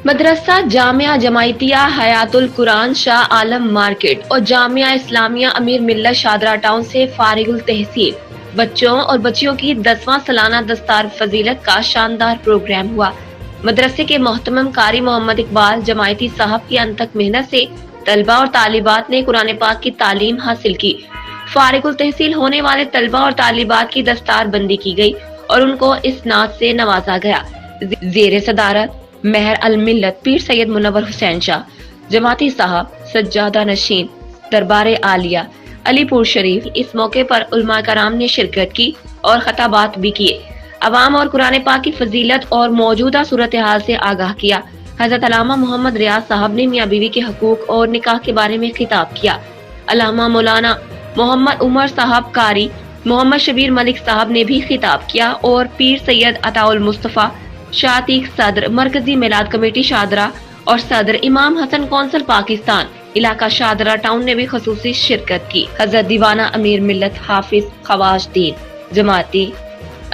मदरसा Jamia जमायतिया हयातुल Quran Shah Alam market और जामिया इस्लामिया अमीर मिल्लत Shahdara town से फारिगुल तहसील बच्चों और बच्चियों की 10वां सालाना दस्तार फजीलत का शानदार प्रोग्राम हुआ। मदरसे के मोहतरम कारी मोहम्मद इकबाल जमायती साहब की अनथक मेहनत से तलबा और तालिबात ने कुरान पाक की तालीम हासिल की। फारिगुल तहसील होने वाले तलबा और तालिबात की दस्तार बंदी की गई और उनको इस नाज से नवाजा गया। जेर सदारत महर अल मिल्लत पीर सैयद मुनव्वर हुसैन शाह जमाती साहब सज्जादा नशीन दरबार आलिया अलीपुर शरीफ। इस मौके पर उलमा कराम ने शिरकत की और खताबात भी किए। अवाम और कुरान पाक की फजीलत और मौजूदा सूरत हाल से आगाह किया। हजरत अल्लामा मोहम्मद रियाज साहब ने मियाँ बीवी के हकूक और निकाह के बारे में खिताब किया। अल्लामा मौलाना मोहम्मद उमर साहब कारी मोहम्मद शबीर मलिक साहब ने भी खिताब किया और पीर सैयद अताउल मुस्तफ़ा शातीक सदर मरकजी मिलाद कमेटी शादरा और सदर इमाम हसन कौंसल पाकिस्तान इलाका शादरा टाउन ने भी खसूसी शिरकत की। हजरत दीवाना अमीर मिल्लत हाफिज खवाज दीन जमाती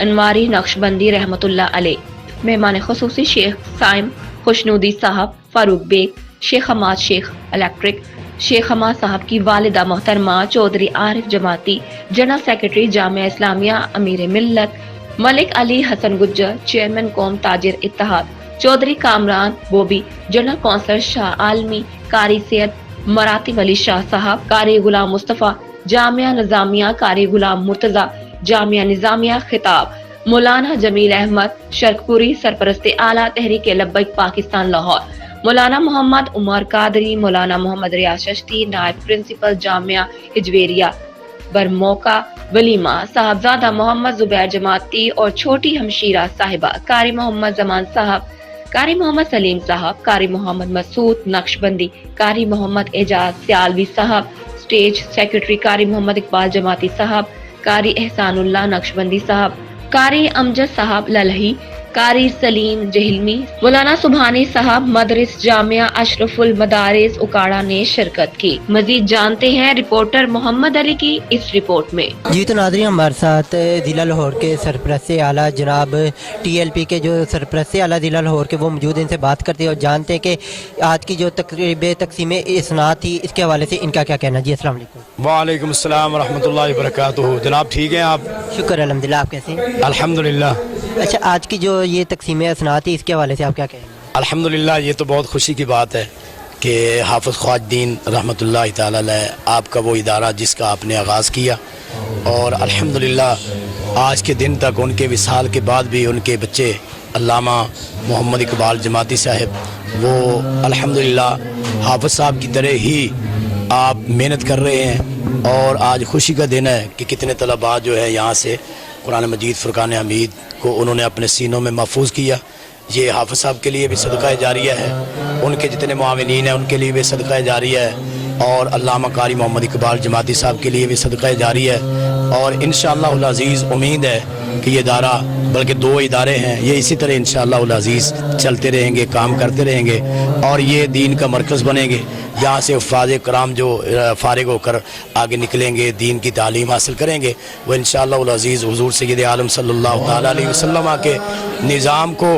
अनवारी नक्शबंदी रहमतुल्लाह अलैह। मेहमान खसूसी शेख साइम खुशनूदी साहब, फारूक बेग, शेख हमाद शेख इलेक्ट्रिक, शेख हमाद साहब की वालिदा मोहतरमा चौधरी आरिफ जमाती, जनरल सेक्रेटरी जामिया इस्लामिया अमीर मिल्लत मलिक अली हसन गुज्जर, चेयरमैन कौम ताजिर इत्तेहाद चौधरी कामरान बोबी, जनरल कौंसल शाह आलमी, कारी सैयद मराती वली शाह साहब, कारी गुलाम मुस्तफ़ा, जामिया निजामिया कारी गुलाम मुर्तजा, जामिया निजामिया खिताब मौलाना जमील अहमद शर्कपुरी, सरपरस्ते आला तहरीक लब्बैक पाकिस्तान लाहौर मौलाना मोहम्मद उमर कादरी, मौलाना मोहम्मद रियाज चिश्ती, नायब प्रिंसिपल जामिया हिजवेरिया बरमौका वलीमा, साहबजादा मोहम्मद जुबैर जमाती और छोटी हमशीरा साहिबा, कारी मोहम्मद जमान साहब, कारी मोहम्मद सलीम साहब, कारी मोहम्मद मसूद नक्शबंदी, कारी मोहम्मद एजाज सियालवी साहब, स्टेज सेक्रेटरी कारी मोहम्मद इकबाल जमाती साहब, कारी एहसानुल्लाह नक्शबंदी साहब, कारी अमजद साहब ललही, कारी सलीम जहिलमी, मौलाना सुबहानी साहब मदरिस जामिया अशरफुल मदारिस उकाड़ा ने शिरकत की। मजीद जानते हैं रिपोर्टर मोहम्मद अली की इस रिपोर्ट में। जी तो नाज़रीन, हमारे साथ ज़िला लाहौर के सरपरस्ते आला जनाब TLP के जो सरपरस्ते आला ज़िला लाहौर के वो मौजूद हैं। इनसे बात करते हैं और जानते हैं कि आज की जो तकरीब तकसीम इसनाद थी इसके हवाले से इनका क्या कहना। जी अस्सलाम वालेकुम। वालेकुम अस्सलाम रहमतुल्लाहि व बरकातुहू। जनाब ठीक हैं आप? शुक्र अल्हम्दुलिल्लाह, आप कैसे हैं? अल्हम्दुलिल्लाह। अच्छा, आज की जो ये तकसीम इसनाद थी इसके हवाले से आप क्या कहेंगे? अल्हम्दुलिल्लाह, ये तो बहुत खुशी की बात है कि हाफिज़ ख्वाजदीन रहमतुल्लाहि ताला अलैह आपका वो इदारा जिसका आपने आगाज़ किया और अल्हम्दुलिल्लाह आज के दिन तक उनके विसाल के बाद भी उनके बच्चे अल्लामा मोहम्मद इकबाल जमाती साहब वो अल्हम्दुलिल्लाह हाफिज़ साहब की तरह ही आप मेहनत कर रहे हैं और आज खुशी का दिन है कि कितने तलबा जो है यहाँ से कुरान मजीद फ़ुरक़ान हमीद को उन्होंने अपने सीनों में महफूज किया। ये हाफिज़ साहब के लिए भी सदका जारिया है, उनके जितने मुआविनीन हैं उनके लिए भी सदका जारिया है और अल्लामा कारी मोहम्मद इकबाल जमाती साहब के लिए भी सदका जारिया है। और इंशाअल्लाह अज़ीज़ उम्मीद है कि ये इदारा, बल्कि दो इदारे हैं, ये इसी तरह इंशाअल्लाह अज़ीज़ चलते रहेंगे, काम करते रहेंगे और ये दीन का मरकज़ बनेंगे। यहाँ से हुफ़ाज़ कराम जो फ़ारिग होकर आगे निकलेंगे, दीन की तालीम हासिल करेंगे, वो इंशाअल्लाह अज़ीज़ हुज़ूर सय्यद आलम सल्लल्लाहु तआला अलैहि वसल्लम के निज़ाम को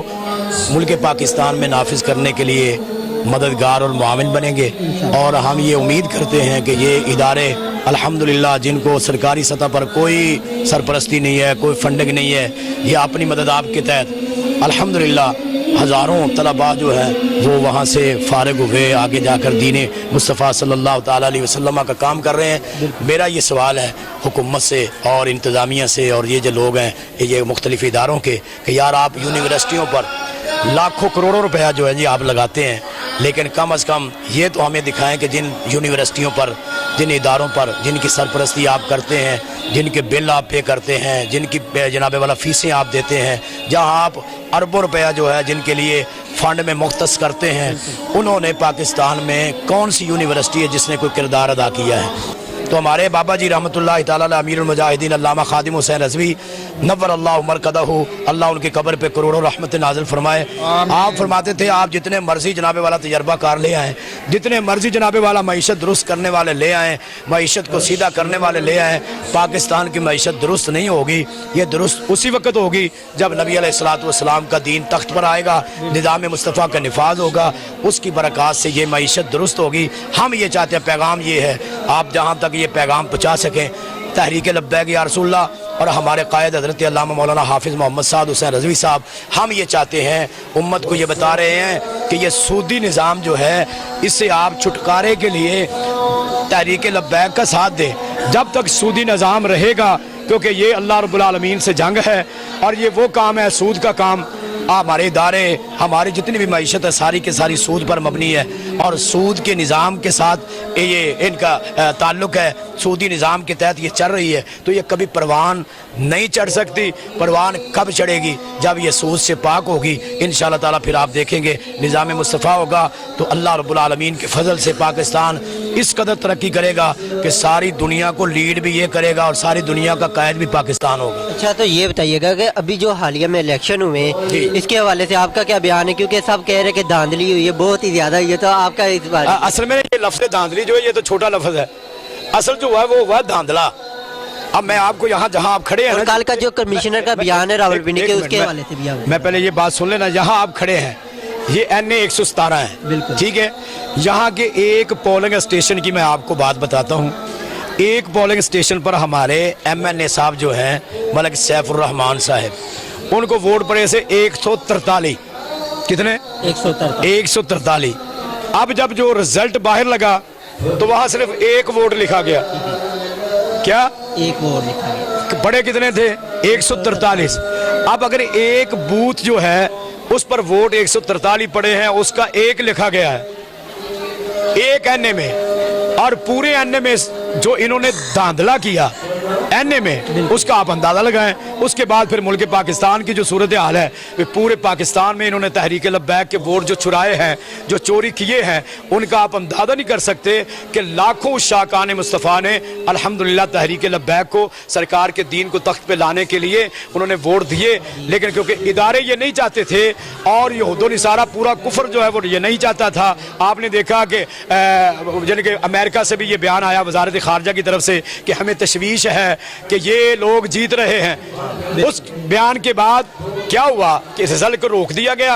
मुल्क पाकिस्तान में नाफिज़ करने के लिए मददगार और मुआविन बनेंगे। और हम ये उम्मीद करते हैं कि ये इदारे अल्हम्दुलिल्लाह जिनको सरकारी सतह पर कोई सरपरस्ती नहीं है, कोई फंडिंग नहीं है, ये अपनी मदद आपके तहत अल्हम्दुलिल्लाह हज़ारों तलबा जो हैं वो वहाँ से फ़ारिग हुए आगे जाकर दीन मुस्तफ़ा सल्लल्लाहु तआला अलैहि वसल्लम का काम कर रहे हैं। मेरा ये सवाल है हुकूमत से और इंतज़ामिया से और ये जो लोग हैं ये मुख्तलिफ़ इदारों के कि यार आप यूनिवर्सिटियों पर लाखों करोड़ों रुपया जो है जी आप लगाते हैं, लेकिन कम अज़ कम ये तो हमें दिखाएं कि जिन यूनिवर्सिटियों पर, जिन इदारों पर जिनकी सरपरस्ती आप करते हैं, जिनके बिल आप पे करते हैं, जिनकी जनाबे वाला फ़ीसें आप देते हैं, जहां आप अरबों रुपया जो है जिनके लिए फ़ंड में मुख्तस करते हैं, उन्होंने पाकिस्तान में कौन सी यूनिवर्सिटी है जिसने कोई किरदार अदा किया है? तो हमारे बाबा जी रहमतुल्लाह ताला अलैह अमीरुल मुजाहिदीन अल्लामा खादिम हुसैन रज़वी नव्वर अल्लाह मरकदहू, अल्लाह उनकी कब्र पे करोड़ों रहमत नाज़िल फरमाए। आप फरमाते थे आप जितने मर्जी जनाबे वाला तजर्बा कार ले आएँ, जितने मर्जी जनाबे वाला मईशत दुरुस्त करने वाले ले आएँ, मईशत को सीधा करने वाले ले आएँ, पाकिस्तान की मईशत दुरुस्त नहीं होगी। ये दुरुस्त उसी वक्त होगी जब नबी अलैहिस्सलातु वस्सलाम का दीन तख्त पर आएगा, निज़ाम मुस्तफ़ा का निफाज होगा, उसकी बरक़ात से ये मईशत दुरुस्त होगी। हम ये चाहते हैं, पैगाम ये है, आप जहाँ तक ये पैगाम पहुँचा सकें तहरीक लब्बैक या रसूलल्लाह और हमारे कायद हज़रत अल्लामा मौलाना हाफिज़ मोहम्मद साद हुसैन रज़वी साहब, हम ये चाहते हैं, उम्मत को ये बता रहे हैं कि ये सूदी निज़ाम जो है इससे आप छुटकारे के लिए तहरीक लब्बैक का साथ दें। जब तक सूदी निज़ाम रहेगा, क्योंकि ये अल्लाह रब्बुल आलमीन से जंग है और ये वो काम है, सूद का काम। हमारे इदारे, हमारी जितनी भी मईशत है सारी के सारी सूद पर मबनी है और सूद के निज़ाम के साथ ये इनका ताल्लुक़ है, सूदी निज़ाम के तहत ये चल रही है। तो ये कभी परवान नहीं चढ़ सकती। परवान कब चढ़ेगी? जब ये सूद से पाक होगी इंशाअल्लाह ताला। फिर आप देखेंगे निज़ाम मुस्तफ़ा होगा तो अल्लाह रब्बुल आलमीन के फजल से पाकिस्तान इस कदर तरक्की करेगा कि सारी दुनिया को लीड भी ये करेगा और सारी दुनिया का कायद भी पाकिस्तान होगा। अच्छा, तो ये बताइएगा कि अभी जो हालिया में इलेक्शन हुए इसके हवाले से आपका क्या बयान है? क्योंकि सब कह रहे हैं कि धांधली हुई है, बहुत ही ज़्यादा हुई है, तो आपका इस बार? असल में ये लफ्ज़ धांधली जो है ये तो छोटा लफ्ज़ है, असल जो है वो हुआ धांधला। अब मैं आपको यहाँ जहाँ आप खड़े हैं, कल का जो कमिश्नर का बयान है रावलपिंडी के, उसके हवाले से भी मैं पहले ये बात सुन लेना। यहाँ आप खड़े हैं, ये NA 117 है, ठीक है। यहाँ के एक पोलिंग स्टेशन की मैं आपको बात बताता हूँ। एक पोलिंग स्टेशन पर हमारे MNA साहब जो हैं मलिक सैफुर रहमान साहब, उनको वोट पड़े से 143। कितने? 143। अब जब जो रिजल्ट बाहर लगा तो वहाँ सिर्फ एक वोट लिखा गया। क्या? एक वोट लिखा गया। पड़े कितने थे? 143। अब अगर एक बूथ जो है उस पर वोट 143 पड़े हैं, उसका एक लिखा गया है एक NA में, और पूरे NA में जो इन्होंने धांधला किया NA में, उसका आप अंदाजा लगाएं। उसके बाद फिर मुल्क पाकिस्तान की जो सूरत हाल है, पूरे पाकिस्तान में इन्होंने तहरीक लब्बैक के वोट जो चुराए हैं, जो चोरी किए हैं, उनका आप अंदाजा नहीं कर सकते कि लाखों शाकान मुस्तफ़ा ने अल्हम्दुलिल्लाह तहरीक लब्बैक को, सरकार के दीन को तख्त पे लाने के लिए उन्होंने वोट दिए। लेकिन क्योंकि इदारे ये नहीं चाहते थे और यहूद निसारा पूरा कुफर जो है वो ये नहीं चाहता था। आपने देखा कि यानी कि अमेरिका से भी ये बयान आया वजारत खारजा की तरफ से कि हमें तशवीश है कि ये लोग जीत रहे हैं। उस बयान के बाद क्या हुआ कि रिजल्ट को रोक दिया गया।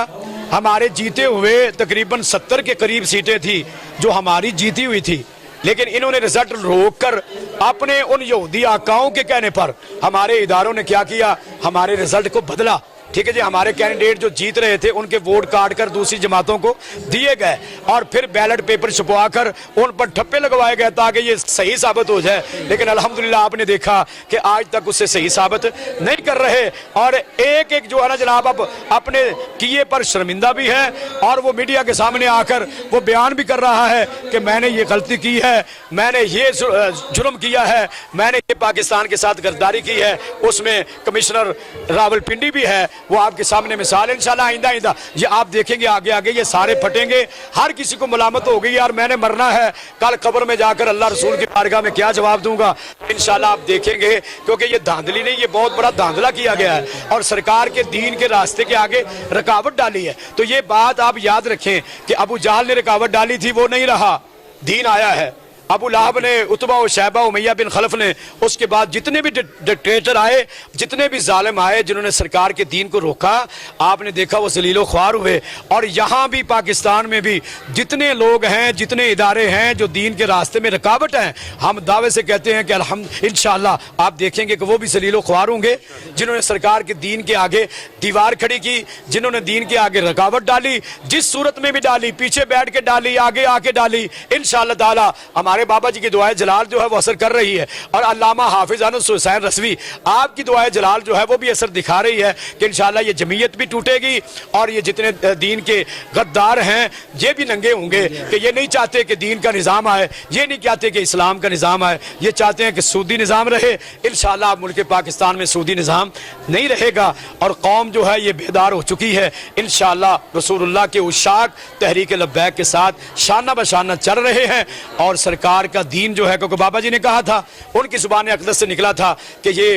हमारे जीते हुए तकरीबन 70 के करीब सीटें थी जो हमारी जीती हुई थी, लेकिन इन्होंने रिजल्ट रोक कर अपने उन यहूदी आकाओं के कहने पर हमारे इदारों ने क्या किया, हमारे रिजल्ट को बदला। ठीक है जी, हमारे कैंडिडेट जो जीत रहे थे उनके वोट काट कर दूसरी जमातों को दिए गए और फिर बैलेट पेपर छुपवा कर उन पर ठप्पे लगवाए गए ताकि ये सही साबित हो जाए। लेकिन अल्हम्दुलिल्लाह आपने देखा कि आज तक उससे सही साबित नहीं कर रहे और एक एक जो है ना जनाब अब अपने किए पर शर्मिंदा भी है और वो मीडिया के सामने आकर वो बयान भी कर रहा है कि मैंने ये गलती की है, मैंने ये जुर्म किया है, मैंने ये पाकिस्तान के साथ गद्दारी की है। उसमें कमिश्नर रावलपिंडी भी है, वो आपके सामने मिसाल। इंशाल्लाह आइंदा ये आप देखेंगे आगे आगे ये सारे फटेंगे। हर किसी को मलामत हो गई यार मैंने मरना है, कल कब्र में जाकर अल्लाह रसूल की बारगाह में क्या जवाब दूंगा। इंशाल्लाह आप देखेंगे क्योंकि ये धांधली नहीं, ये बहुत बड़ा धांधला किया गया है और सरकार के दीन के रास्ते के आगे रुकावट डाली है। तो ये बात आप याद रखें कि अबू जहल ने रुकावट डाली थी, वो नहीं रहा, दीन आया है। अबू लहब ने, उतबा और शैबा, उमैया बिन खलफ ने, उसके बाद जितने भी डिक्टेटर आए, जितने भी जालिम आए जिन्होंने सरकार के दीन को रोका, आपने देखा वो जलीलो ख्वार हुए। और यहाँ भी पाकिस्तान में भी जितने लोग हैं, जितने इदारे हैं जो दीन के रास्ते में रुकावट हैं, हम दावे से कहते हैं कि इंशाअल्लाह आप देखेंगे कि वो भी जलीलो ख्वार होंगे जिन्होंने सरकार के दीन के आगे दीवार खड़ी की, जिन्होंने दीन के आगे रुकावट डाली, जिस सूरत में भी डाली, पीछे बैठ के डाली, आगे आके डाली। इंशाअल्लाह ताला हमारे बाबा जी की दुआए जलाल जो है वो असर कर रही है और अल्लामा हाफिज हुसैन रज़वी आपकी दुआए जलाल जो है वो भी असर दिखा रही है कि इंशाअल्लाह ये जमीयत भी टूटेगी और ये जितने दीन के गद्दार हैं ये भी नंगे होंगे कि ये नहीं चाहते कि दीन का निज़ाम आए, ये नहीं चाहते कि इस्लाम का निज़ाम आए, ये चाहते हैं कि सूदी निज़ाम रहे। इंशाअल्लाह मुल्क पाकिस्तान में सूदी निज़ाम नहीं रहेगा और कौम जो है ये बेदार हो चुकी है। इंशाअल्लाह रसूलुल्लाह के उशाक तहरीक लब्बैक के साथ शाना बशाना चल रहे हैं और सरकार सरकार का दीन जो है, क्योंकि बाबा जी ने कहा था, उनकी जुबान अक़दस से निकला था कि ये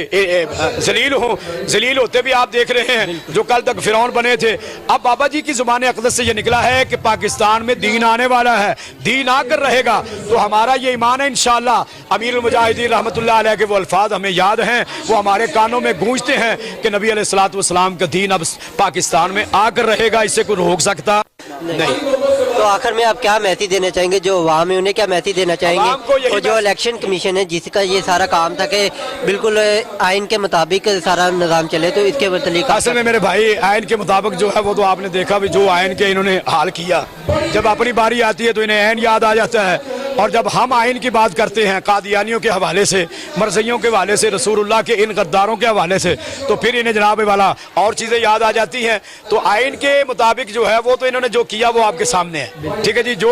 जलील होते भी आप देख रहे हैं जो कल तक फिरौन बने थे। अब बाबा जी की जुबान अक़दस से ये निकला है कि पाकिस्तान में दीन आने वाला है, दीन आकर रहेगा। तो हमारा ये ईमान है इंशाअल्लाह। अमीरुल मुजाहिदीन रहमतुल्लाह अलैह के वो अल्फाज हमें याद हैं, वो हमारे कानों में गूंजते हैं कि नबी अलैहिस्सलातु वस्सलाम का दीन अब पाकिस्तान में आकर रहेगा, इससे कोई रोक सकता नहीं। तो आखिर में आप क्या मैसेज देना चाहेंगे जो अवाम है, उन्हें क्या मैसेज देना चाहेंगे? और जो इलेक्शन कमीशन है जिसका ये सारा काम था कि बिल्कुल आइन के मुताबिक सारा निज़ाम चले, तो इसके मतलब असल में मेरे भाई आइन के मुताबिक जो है वो तो आपने देखा भी, जो आइन के इन्होंने हाल किया। जब अपनी बारी आती है तो इन्हें आइन याद आ जाता है, और जब हम आइन की बात करते हैं कादियानियों के हवाले से, मरज़इयों के हवाले से, रसूलुल्लाह के इन गद्दारों के हवाले से, तो फिर इन्हें जनाब वाला और चीज़ें याद आ जाती हैं। तो आइन के मुताबिक जो है वो तो इन्होंने जो किया वो आपके सामने है, ठीक है जी। जो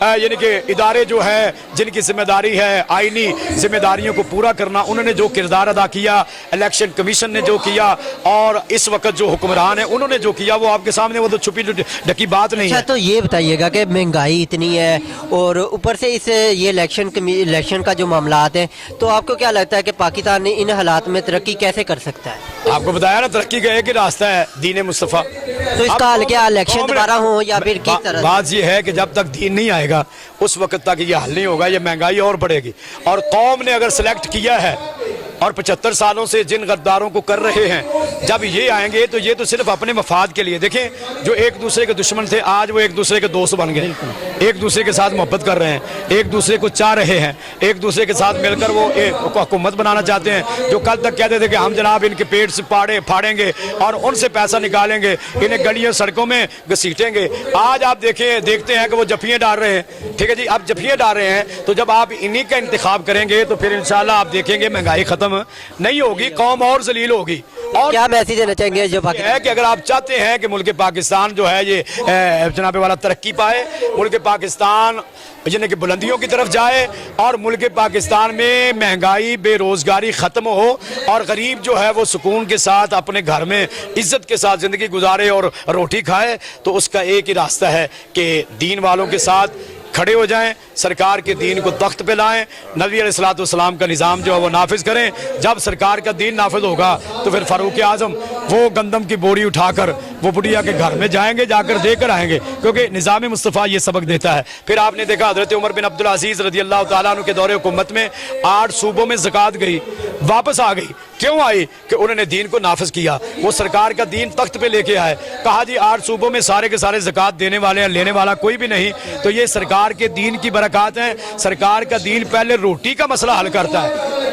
यानी कि इदारे जो है जिनकी जिम्मेदारी है आइनी जिम्मेदारियों को पूरा करना, उन्होंने जो किरदार अदा किया, इलेक्शन कमीशन ने जो किया, और इस वक्त जो हुक्मरान है उन्होंने जो किया वो आपके सामने, वो तो छुपी ढकी बात नहीं है। तो ये बताइएगा कि महंगाई इतनी है और ऊपर से इस ये इलेक्शन का जो मामलात है, तो आपको क्या लगता है कि पाकिस्तान इन हालात में तरक्की कैसे कर सकता है? आपको बताया ना, तरक्की का एक ही रास्ता है, दीन मुस्तफ़ा। तो इसका हल क्या, इलेक्शन दोबारा हो या फिर किस तरह? बात ये है कि जब तक दीन नहीं आएगा उस वक्त तक ये हल नहीं होगा, ये महंगाई और बढ़ेगी। और कौम ने अगर सिलेक्ट किया है और 75 सालों से जिन गद्दारों को कर रहे हैं, जब ये आएंगे तो ये तो सिर्फ अपने मफाद के लिए, देखें जो एक दूसरे के दुश्मन थे आज वो एक दूसरे के दोस्त बन गए, एक दूसरे के साथ मोहब्बत कर रहे हैं, एक दूसरे को चाह रहे हैं, एक दूसरे के साथ मिलकर वो एक हुकूमत बनाना चाहते हैं। जो कल तक कहते थे कि हम जनाब इनके पेट से फाड़ेंगे और उनसे पैसा निकालेंगे, इन्हें गलियों सड़कों में घसीटेंगे, आज आप देखते हैं कि वो जफियाँ डाल रहे हैं, ठीक है जी। अब जफियाँ डाल रहे हैं तो जब आप इन्हीं का इंतखाब करेंगे तो फिर इंशाल्लाह आप देखेंगे महंगाई खत्म नहीं होगी, कौम और जलील होगी। और क्या मैसेज देना चाहेंगे जो है कि अगर आप चाहते हैं कि मुल्क पाकिस्तान जो है ये जनाब वाला तरक्की पाए, मुल्क पाकिस्तान यानी कि बुलंदियों की तरफ जाए, और मुल्क पाकिस्तान में महंगाई बेरोजगारी ख़त्म हो, और गरीब जो है वो सुकून के साथ अपने घर में इज्जत के साथ ज़िंदगी गुजारे और रोटी खाए, तो उसका एक ही रास्ता है कि दीन वालों के साथ खड़े हो जाएं, सरकार के दीन को तख्त पे लाएं, नबी अलैहिस्सलातु वस्सलाम का निज़ाम जो है वो नाफिज करें। जब सरकार का दीन नाफिज होगा तो फिर फारूक आज़म वो गंदम की बोरी उठाकर वो बुढ़िया के घर में जाएंगे, जाकर देकर आएंगे, क्योंकि निज़ाम मुस्तफ़ा ये सबक देता है। फिर आपने देखा हज़रत उमर बिन अब्दुल अज़ीज़ रज़ियल्लाहु ताला अन्हु के दौरे हुकूमत में 8 सूबों में ज़कात गई, वापस आ गई। क्यों आई? कि उन्होंने दीन को नाफिज किया, वो सरकार का दीन तख्त पे लेके आए। कहा जी 8 सूबों में सारे के सारे ज़कात देने वाले हैं, लेने वाला कोई भी नहीं, तो ये सरकार के दीन की बरकत है। सरकार का दीन पहले रोटी का मसला हल करता है,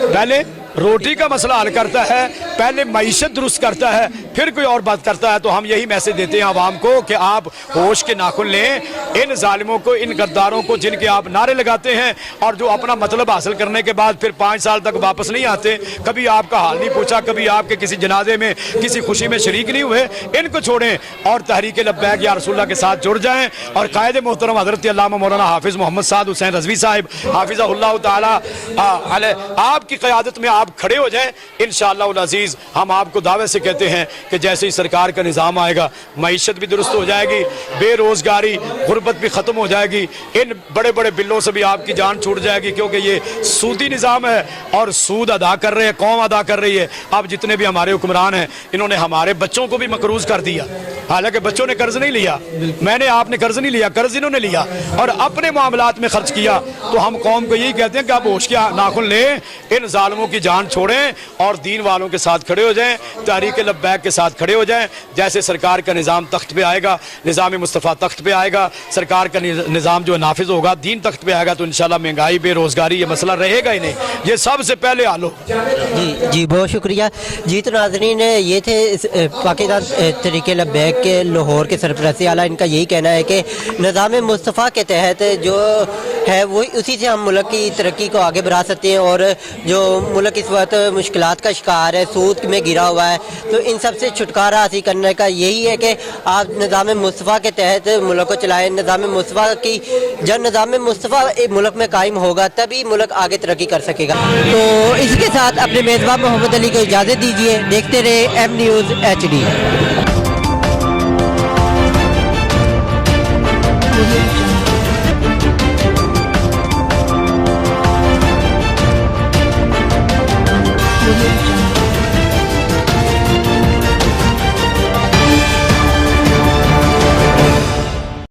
पहले रोटी का मसला हल करता है, पहले मईशत दुरुस्त करता है, फिर कोई और बात करता है। तो हम यही मैसेज देते हैं आवाम को कि आप होश के नाखुन लें, इन जालिमों को, इन गद्दारों को जिनके आप नारे लगाते हैं और जो अपना मतलब हासिल करने के बाद फिर 5 साल तक वापस नहीं आते, कभी आपका हाल नहीं पूछा, कभी आपके किसी जनाजे में किसी खुशी में शरीक नहीं हुए, इनको छोड़ें और तहरीक लब्बैक या रसूलुल्लाह के साथ जुड़ जाएं। और कायदे मोहतरम हज़रत अल्लामा मौलाना हाफिज़ मोहम्मद साद हुसैन रज़वी साहिब हाफिज़हुल्लाह ताला आपकी क़यादत में आप खड़े हो जाएं। इंशाअल्लाह अज़ीज़ हम आपको दावे से कहते हैं कि जैसे ही सरकार का निज़ाम आएगा, मईशत भी दुरुस्त हो जाएगी, बेरोज़गारी गुर्बत भी ख़त्म हो जाएगी, इन बड़े बड़े बिलों से भी आपकी जान छूट जाएगी, क्योंकि ये सूदी निज़ाम है और सूद अदा कर रहे हैं, कौम अदा कर रही है। अब जितने भी हमारे हुक्मरान हैं इन्होंने हमारे बच्चों को भी मकरूज़ कर दिया, हालांकि बच्चों ने कर्ज नहीं लिया, मैंने आपने कर्ज नहीं लिया, कर्ज इन्होंने लिया और अपने मामलात में खर्च किया। तो हम कौम को यही कहते हैं कि आप होश के नाखुन लें, इन जालिमों की जान छोड़ें और दीन वालों के साथ खड़े हो जाएं, तहरीक लब्बैक के साथ खड़े हो जाएं। जैसे सरकार का निज़ाम तख्त पे आएगा, निज़ाम मुस्तफ़ा तख्त पे आएगा, सरकार का निज़ाम जो नाफिज होगा, दीन तख्त पे आएगा, तो इंशाल्लाह महंगाई बेरोज़गारी ये मसला रहेगा ही नहीं, ये सबसे पहले हल हो। जी बहुत शुक्रिया जी। तो नाज़रीन ये थे पाकिस्तान तहरीक लब्बैक के लाहौर के सरपरस्ती आला, इनका यही कहना है कि निज़ाम मुस्तफ़ा के तहत जो है वो उसी से हम मुल्क की तरक्की को आगे बढ़ा सकते हैं, और जो मुल्क इस वक्त मुश्किलात का शिकार है, सूद में गिरा हुआ है, तो इन सब से छुटकारा हासिल करने का यही है कि आप निज़ाम मुस्तफ़ा के तहत मुल्क को चलाएं। निज़ाम मुस्तफ़ा की जब निज़ाम मुस्तफ़ा एक मुल्क में कायम होगा तभी मुल्क आगे तरक्की कर सकेगा। तो इसके साथ अपने मेज़बान मोहम्मद अली को इजाज़त दीजिए। देखते रहे M News HD।